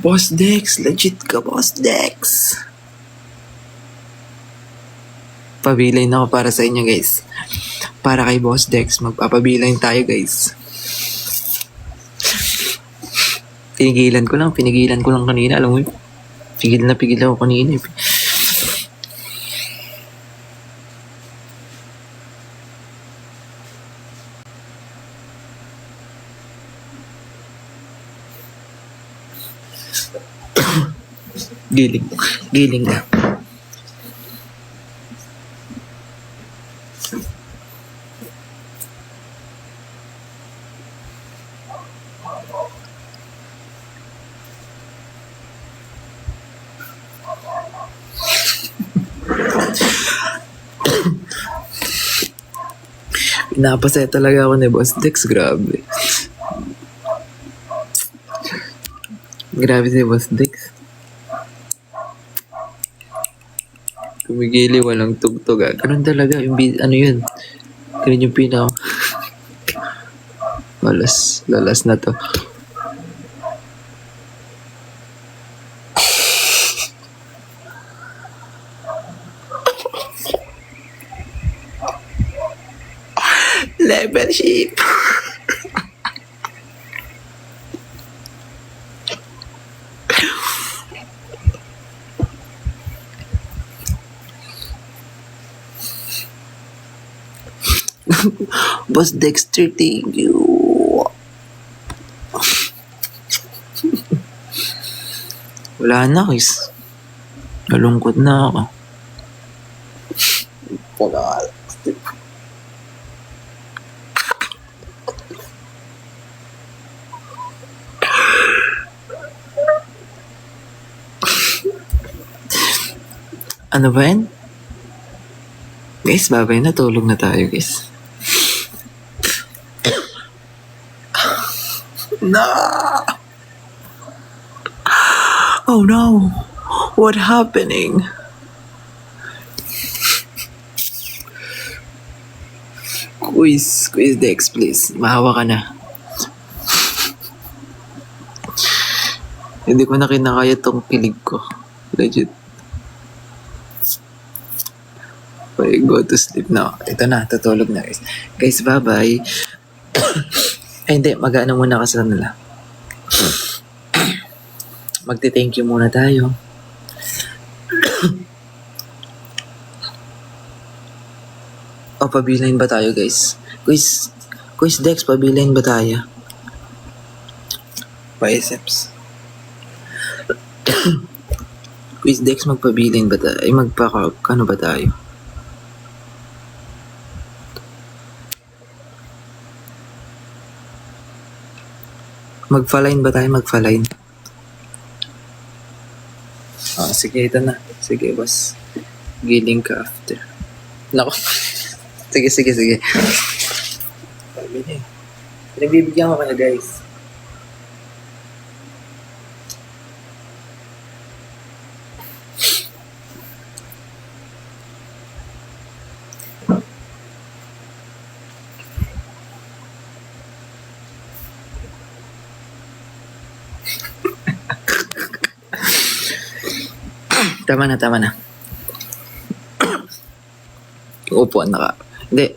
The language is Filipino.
Boss Dex, legit ka, Boss Dex. Pabilay na ako para sa inyo, guys. Para kay Boss Dex, magpapabilay tayo, guys. Pinigilan ko lang kanina. Alam mo yun, pigil ako kanina. Giling na. Pinapasaya talaga ako ni Boss Dex, grabe. Grabe si Boss Dex. Kumigili, walang tugtog. Ganun talaga, yung ano yun. Ganun yung lalas na to. Leadership. Boss Dexter, thank you. Wala na, guys. Nalungkot na ako. Ano ba yan? Guys, babay na. Tulog na tayo, guys. No! Oh no! What happening? Quiz Dex, please. Mahawa ka na. Hindi ko na kinakaya tong kilig ko. Legit. Okay, go to sleep na. Ito na, tutulog na, guys. Guys, bye-bye. Ay, hindi. Mag-ano muna ka sa nila. Magti-thank you muna tayo. O, pabilahin ba tayo, guys? Quiz Dex, pabilahin ba tayo? Biceps. Quiz Dex, magpabilin ba tayo? Ay, ano ba tayo? Magfa-line ba tayo? Magfa-line. Sige, ito na. Sige, boss. Giling ka after. Nako. Sige. Sabi na eh. Pinagbibigyan ko ka na, guys. Tama na. Upo na ka. Hindi.